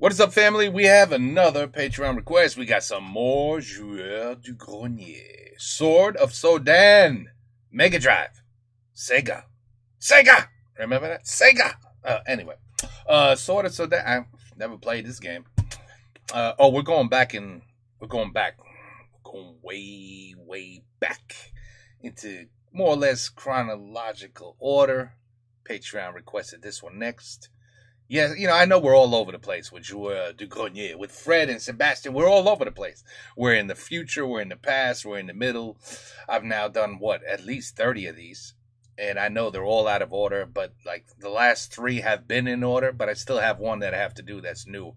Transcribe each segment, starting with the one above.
What is up, family? We have another Patreon request. We got some more Joueurs du Grenier. Sword of Sodan. Mega Drive. Sega. Remember that? Sega. Anyway. Sword of Sodan. I never played this game. We're going way back into more or less chronological order. Patreon requested this one next. Yeah, I know we're all over the place with Joueurs du Grenier, with Fred and Sebastian. We're all over the place. We're in the future, we're in the past, we're in the middle. I've now done, at least 30 of these. And I know they're all out of order, but like the last 3 have been in order, but I still have one that I have to do that's new.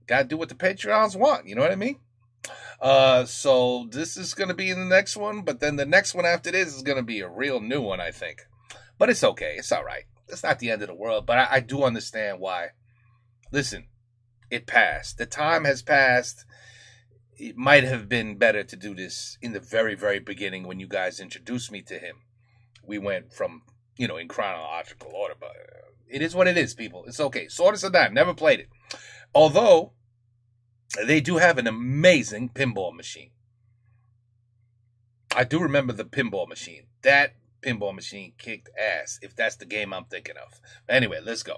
Gotta do what the Patreons want, you know what I mean? So this is going to be in the next one, but then the next one after this is going to be a real new one, I think. But it's okay. It's all right. It's not the end of the world, but I do understand why. Listen, it passed. The time has passed. It might have been better to do this in the very, very beginning when you guys introduced me to him. We went from, in chronological order, but it is what it is, people. It's okay. Sword of Sodan, never played it. Although, they do have an amazing pinball machine. I do remember the pinball machine. That pinball machine kicked ass, if that's the game I'm thinking of. Anyway, let's go.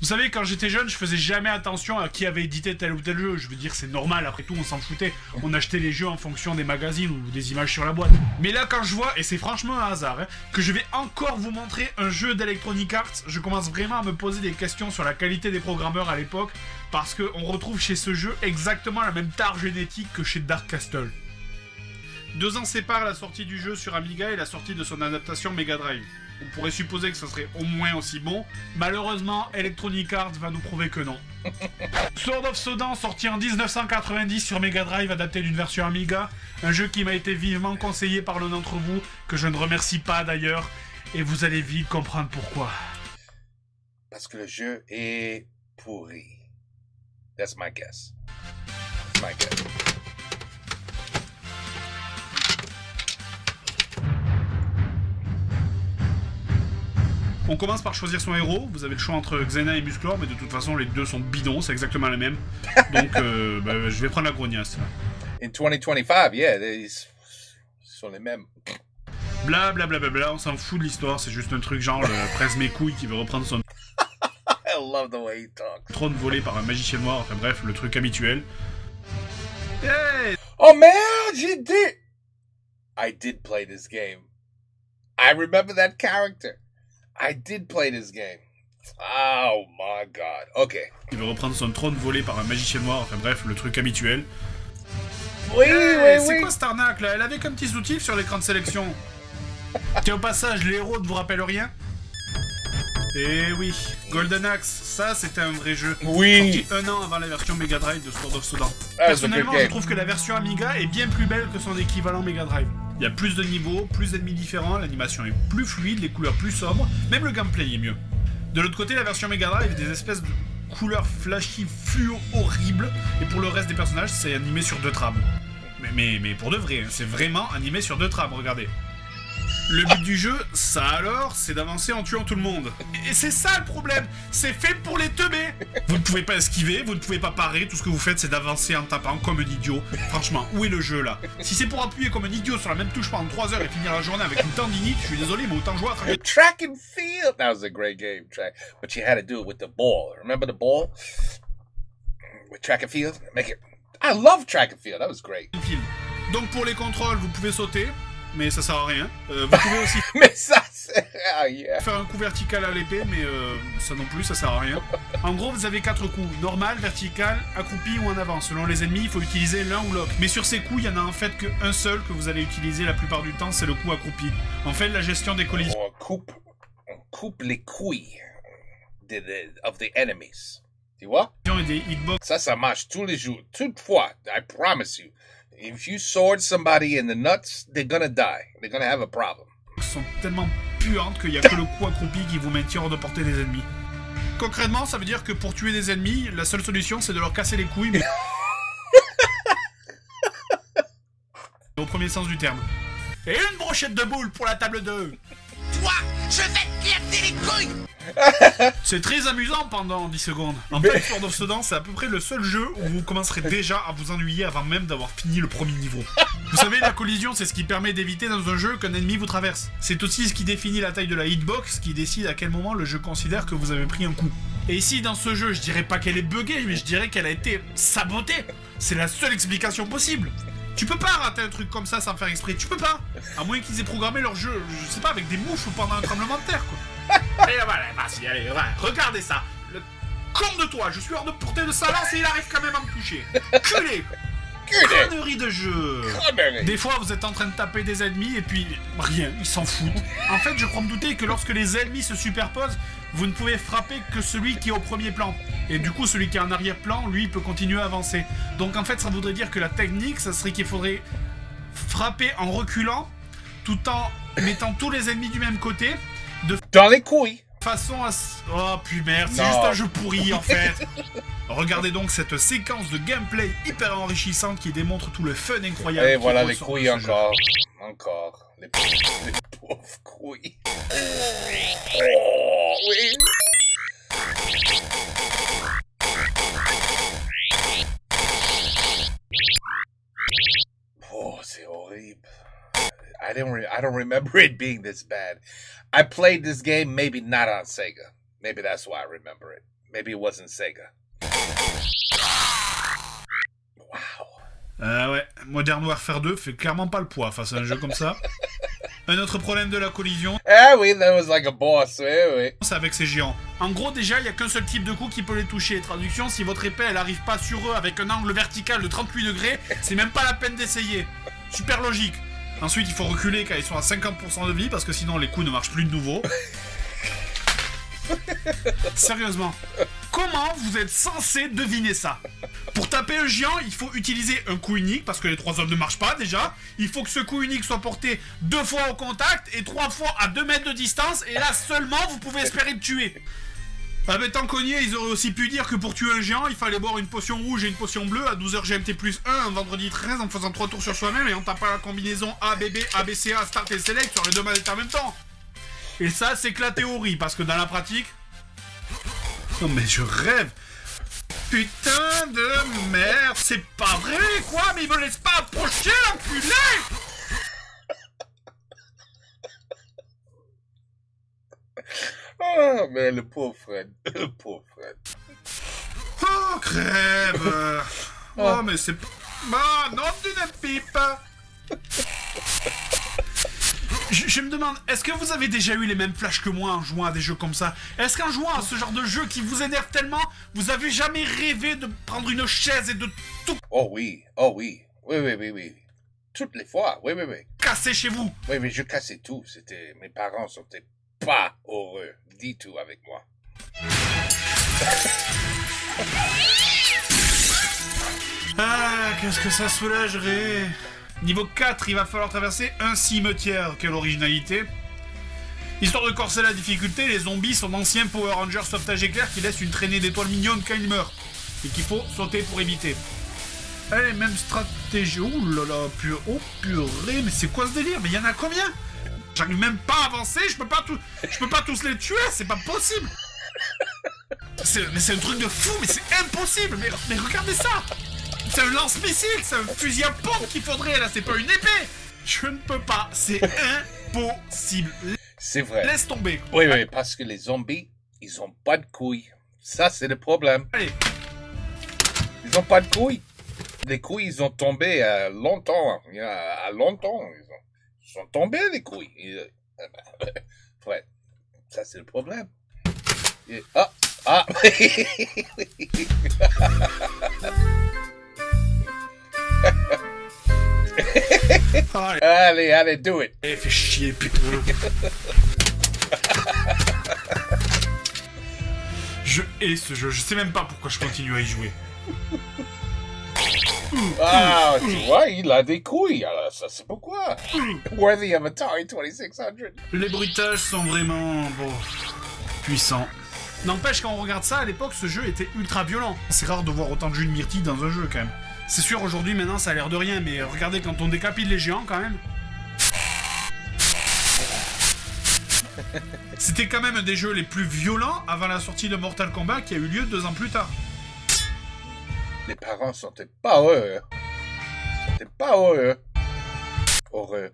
Vous savez, quand j'étais jeune, je faisais jamais attention à qui avait édité tel ou tel jeu. Je veux dire, c'est normal, après tout, on s'en foutait. On achetait les jeux en fonction des magazines ou des images sur la boîte. Mais là, quand je vois, et c'est franchement un hasard, que je vais encore vous montrer un jeu d'Electronic Arts, je commence vraiment à me poser des questions sur la qualité des programmeurs à l'époque, parce qu'on retrouve chez ce jeu exactement la même tare génétique que chez Dark Castle. 2 ans séparent la sortie du jeu sur Amiga et la sortie de son adaptation Mega Drive. On pourrait supposer que ça serait au moins aussi bon. Malheureusement, Electronic Arts va nous prouver que non. Sword of Sodan, sorti en 1990 sur Mega Drive, adapté d'une version Amiga. Un jeu qui m'a été vivement conseillé par l'un d'entre vous, que je ne remercie pas d'ailleurs. Et vous allez vite comprendre pourquoi. Parce que le jeu est pourri. That's my guess. On commence par choisir son héros. Vous avez le choix entre Xena et Musclor, mais de toute façon, les deux sont bidons, c'est exactement les mêmes. Donc, je vais prendre la grognasse. In 2025, yeah, ils sont les mêmes. Blablabla, on s'en fout de l'histoire, c'est juste un truc genre le presse mes couilles qui veut reprendre son I love the way he talks. trône volé par un magicien noir, enfin bref, le truc habituel. Hey! Oh man, I did play this game. I remember that character. I did play this game. Oh my god. Okay. Il veut reprendre son trône volé par un magicien noir, enfin bref, le truc habituel. Oui, C'est quoi cette arnaque là? Elle avait qu'un petit soutif sur l'écran de sélection. Tiens, au passage, les héros ne vous rappellent rien? Eh oui, Golden Axe, ça c'était un vrai jeu. Oui. Sorti 1 an avant la version Mega Drive de Sword of Sodan. Personnellement, je trouve que la version Amiga est bien plus belle que son équivalent Mega Drive. Il y a plus de niveaux, plus d'ennemis différents, l'animation est plus fluide, les couleurs plus sombres, même le gameplay est mieux. De l'autre côté, la version Mega Drive a des espèces de couleurs flashy, fluo, horribles, et pour le reste des personnages, c'est animé sur 2 trames. Mais pour de vrai, hein, c'est vraiment animé sur 2 trames, regardez. Le but du jeu, ça alors, c'est d'avancer en tuant tout le monde. Et c'est ça le problème, c'est fait pour les teubés. Vous ne pouvez pas esquiver, vous ne pouvez pas parer, tout ce que vous faites c'est d'avancer en tapant comme un idiot. Franchement, où est le jeu là? Si c'est pour appuyer comme un idiot sur la même touche pendant 3 heures et finir la journée avec une tendinite, je suis désolé, mais autant jouer à travers... Track and field! That was a great game, but you had to do it with the ball. Remember the ball? With track and field? I love track and field, that was great. Donc pour les contrôles, vous pouvez sauter. Mais ça sert à rien. Vous pouvez aussi Mais ça sert à rien. faire un coup vertical à l'épée, mais ça non plus, ça sert à rien. En gros, vous avez 4 coups. Normal, vertical, accroupi ou en avant. Selon les ennemis, il faut utiliser l'un ou l'autre. Mais sur ces coups, il y en a en fait qu'un seul que vous allez utiliser la plupart du temps, c'est le coup accroupi. En fait, la gestion des collisions... On coupe les couilles of the enemies. Tu vois? Et des hitbox. Ça marche tous les jours. Toutefois, I promise you. If you sword somebody in the nuts, they're gonna die. They're gonna have a problem. Sont tellement puantes qu'il n'y a que le coup accroupi qui vous maintient hors de portée des ennemis. Concrètement, ça veut dire que pour tuer des ennemis, la seule solution c'est de leur casser les couilles, mais... au premier sens du terme. Et une brochette de boule pour la table 2. Toi, Je vais te claquer les couilles. C'est très amusant pendant 10 secondes. En fait, Sword of Sedan, c'est à peu près le seul jeu où vous commencerez déjà à vous ennuyer avant même d'avoir fini le premier niveau. Vous savez, la collision, c'est ce qui permet d'éviter dans un jeu qu'un ennemi vous traverse. C'est aussi ce qui définit la taille de la hitbox, qui décide à quel moment le jeu considère que vous avez pris un coup. Et ici, dans ce jeu, je dirais pas qu'elle est buggée, mais je dirais qu'elle a été sabotée. C'est la seule explication possible. Tu peux pas rater un truc comme ça sans faire exprès, tu peux pas. À moins qu'ils aient programmé leur jeu, je sais pas, avec des mouches pendant un tremblement de terre, quoi. Et voilà, vas-y, allez, voilà, regardez ça. Le con de toi, je suis hors de portée de sa lance et il arrive quand même à me toucher. Culé. Connerie de jeu. Des fois, vous êtes en train de taper des ennemis et puis rien, ils s'en foutent. En fait, je crois me douter que lorsque les ennemis se superposent, vous ne pouvez frapper que celui qui est au premier plan. Et du coup, celui qui est en arrière-plan, lui, peut continuer à avancer. Donc en fait, ça voudrait dire que la technique, ça serait qu'il faudrait frapper en reculant, tout en mettant tous les ennemis du même côté, dans les couilles. Façon à... Oh, puis merde, c'est juste un jeu pourri, en fait. Regardez donc cette séquence de gameplay hyper enrichissante qui démontre tout le fun incroyable. Et voilà les couilles encore. Encore. Les pauvres couilles. Oh, oui. Oh, c'est horrible. I don't remember it being this bad. I played this game maybe not on Sega. Maybe that's why I remember it. Maybe it wasn't Sega. Wow. Ouais, Modern Warfare 2 fait clairement pas le poids face à un jeu comme ça. Un autre problème de la collision. Ah oui, that was like a boss, oui, oui. C'est avec ces géants. En gros, déjà, il y a qu'un seul type de coup qui peut les toucher. Traduction, si votre épée, elle arrive pas sur eux avec un angle vertical de 38 degrés, c'est même pas la peine d'essayer. Super logique. Ensuite, il faut reculer quand ils sont à 50% de vie, parce que sinon les coups ne marchent plus de nouveau. Sérieusement, comment vous êtes censé deviner ça? Pour taper un géant, il faut utiliser un coup unique, parce que les 3 hommes ne marchent pas déjà. Il faut que ce coup unique soit porté 2 fois au contact, et 3 fois à 2 mètres de distance, et là seulement vous pouvez espérer le tuer. Ah mais tant cogné, ils auraient aussi pu dire que pour tuer un géant, il fallait boire une potion rouge et une potion bleue à 12h GMT plus 1 un vendredi 13 en faisant 3 tours sur soi-même et en tapant la combinaison ABB, ABCA, Start et Select sur les 2 manettes en même temps. Et ça, c'est que la théorie, parce que dans la pratique... Non mais je rêve. Putain de merde, c'est pas vrai quoi, mais il me laisse pas approcher l'enculé. Oh, mais le pauvre Fred. Le pauvre Fred. Oh, crève. Oh, mais c'est... Ah, non d'une pipe. Je me demande, est-ce que vous avez déjà eu les mêmes flashs que moi en jouant à des jeux comme ça? Est-ce qu'en jouant à ce genre de jeu qui vous énerve tellement, vous avez jamais rêvé de prendre une chaise et de tout... Oh oui, oh oui. Oui, oui, oui, oui. Toutes les fois, oui, oui, oui. Casser chez vous? Oui, mais je cassais tout. C'était... Mes parents n'étaient pas heureux du tout avec moi. Ah, qu'est-ce que ça soulagerait. Niveau 4, il va falloir traverser un cimetière. Quelle originalité. Histoire de corser la difficulté, les zombies sont d'anciens Power Rangers sauvetage éclair qui laissent une traînée d'étoiles mignonnes quand ils meurent. Et qu'il faut sauter pour éviter. Allez, même stratégie. Ouh là là, oh purée, mais c'est quoi ce délire? Mais il y en a combien? J'arrive même pas à avancer, je peux pas tous les tuer, c'est pas possible. Mais c'est un truc de fou, mais c'est impossible. Mais regardez ça. C'est un lance-missile, c'est un fusil à pompe qu'il faudrait, là, c'est pas une épée. Je ne peux pas, c'est impossible. C'est vrai. Laisse tomber. Oui, oui, parce que les zombies, ils ont pas de couilles. Ça, c'est le problème. Allez. Ils ont pas de couilles. Les couilles, ils ont tombé longtemps. À longtemps. Ils sont tombés, les couilles. Ouais. Ça, c'est le problème. Ah! Ah! Allez, do it. Eh, fais chier, putain. Je hais ce jeu, je sais même pas pourquoi je continue à y jouer. Ah, tu vois, il a des couilles, alors ça c'est pourquoi. Worthy of Atari 2600. Les bruitages sont vraiment, puissants. N'empêche, quand on regarde ça, à l'époque, ce jeu était ultra violent. C'est rare de voir autant de jus de myrtille dans un jeu, quand même. C'est sûr, aujourd'hui, maintenant, ça a l'air de rien, mais regardez quand on décapite les géants, quand même. C'était quand même un des jeux les plus violents avant la sortie de Mortal Kombat qui a eu lieu 2 ans plus tard. Les parents sont pas heureux. Sont pas heureux. Heureux.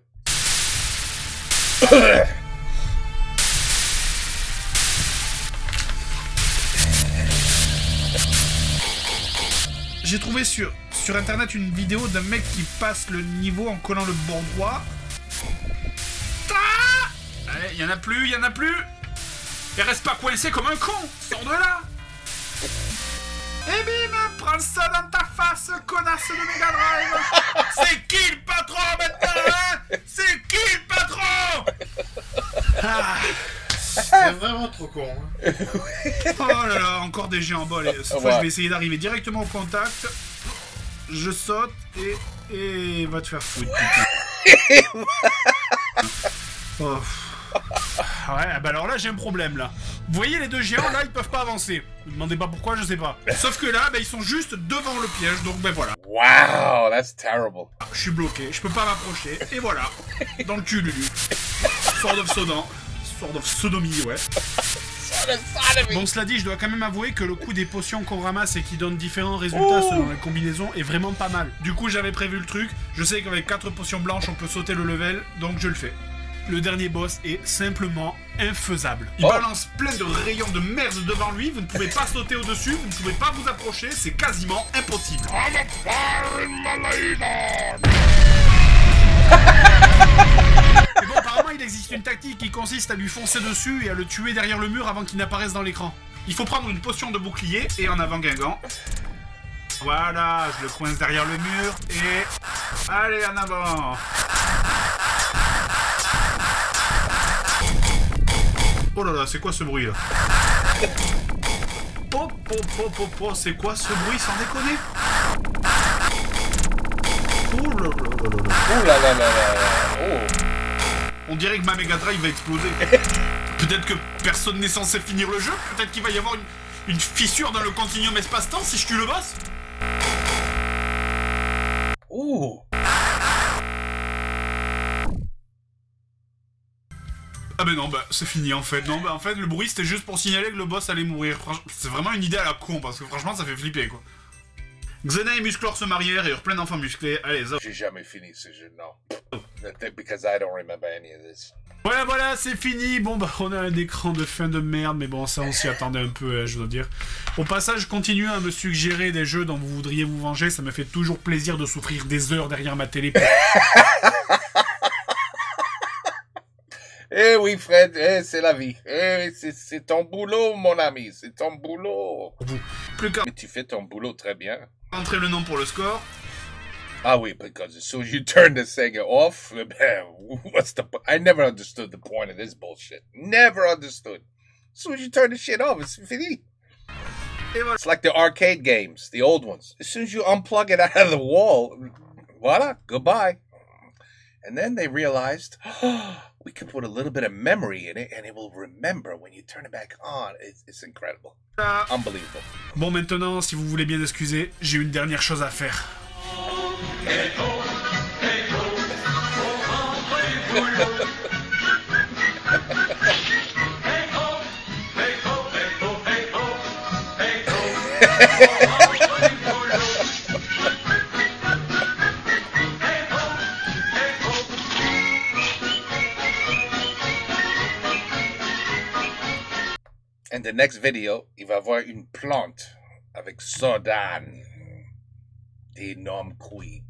J'ai trouvé sur internet une vidéo d'un mec qui passe le niveau en collant le bord droit. Ah, allez, y'en a plus, y'en a plus. Et reste pas coincé comme un con. Sors de là. Et bim, prends ça dans ta face, connasse de Mega Drive. C'est qui le patron maintenant, hein? C'est qui le patron? Ah. C'est vraiment trop con. Hein. Oh là là, encore des géants en bol. Cette fois, je vais essayer d'arriver directement au contact. Je saute et va te faire foutre. Oh. Ouais, bah alors là, j'ai un problème là. Vous voyez les deux géants là, ils peuvent pas avancer. Ne me demandez pas pourquoi, je sais pas. Sauf que là, bah, ils sont juste devant le piège, donc ben voilà. Wow, that's terrible. Je suis bloqué, je peux pas m'approcher, et voilà. Dans le cul, Lulu. Sword of Sodan. Sword of Sodomie, ouais. Bon, cela dit, je dois quand même avouer que le coût des potions qu'on ramasse et qui donnent différents résultats selon les combinaisons est vraiment pas mal. Du coup, j'avais prévu le truc. Je sais qu'avec 4 potions blanches, on peut sauter le level, donc je le fais. Le dernier boss est simplement infaisable. Il balance plein de rayons de merde devant lui, vous ne pouvez pas sauter au-dessus, vous ne pouvez pas vous approcher, c'est quasiment impossible. Mais bon, apparemment, il existe une tactique qui consiste à lui foncer dessus et à le tuer derrière le mur avant qu'il n'apparaisse dans l'écran. Il faut prendre une potion de bouclier et en avant Guingamp. Voilà, je le coince derrière le mur et... Allez, en avant. Oh là là, c'est quoi ce bruit là? C'est quoi ce bruit sans déconner? Oh là là là là là. Oh là là là là. Oh. On dirait que ma Mega Drive va exploser. Peut-être que personne n'est censé finir le jeu. Peut-être qu'il va y avoir une fissure dans le continuum espace-temps si je tue le boss. Ouh. Ah ben non, bah c'est fini en fait. Non, bah en fait le bruit c'était juste pour signaler que le boss allait mourir. C'est vraiment une idée à la con parce que franchement ça fait flipper quoi. Xena et Musclor se marièrent et eurent plein d'enfants musclés. Allez, ça. J'ai jamais fini ce jeu, non. Because I don't remember any of this. Voilà, c'est fini. Bon, bah, on a un écran de fin de merde, mais bon, ça, on s'y attendait un peu, je dois dire. Au passage, continuez à me suggérer des jeux dont vous voudriez vous venger. Ça me fait toujours plaisir de souffrir des heures derrière ma télé. Eh oui, Fred, c'est la vie. C'est ton boulot, mon ami. C'est ton boulot. Plus qu'à... Mais tu fais ton boulot très bien. Entrez le nom pour le score. Ah oui, because as soon as you turn the Sega off, what's the... I never understood the point of this bullshit. Never understood. As soon as you turn the shit off, it's fini. It's like the arcade games, the old ones. As soon as you unplug it out of the wall, voila, goodbye. And then they realized, we can put a little bit of memory in it, and it will remember when you turn it back on. It's incredible. Unbelievable. Bon, maintenant, si vous voulez bien excuser, j'ai une dernière chose à faire. In the next video, il va y avoir une plante avec Sodan. D'énormes couilles.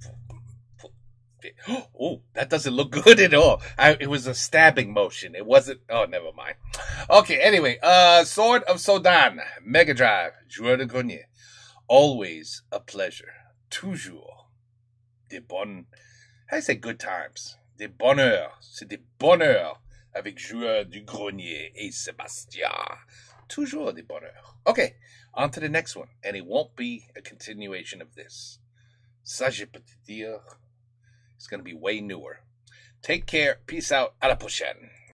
Oh, that doesn't look good at all. It was a stabbing motion. It wasn't... Oh, never mind. Okay, anyway. Sword of Sodan. Mega Drive. Joueur de grenier. Always a pleasure. Toujours. Des bonnes... How do you say good times? Des bonheurs. C'est des bonheurs avec Joueur du grenier et Sébastien. Toujours des bonheurs. Okay, on to the next one. And it won't be a continuation of this. Ça, je peux te dire, it's going to be way newer. Take care. Peace out. À la prochaine.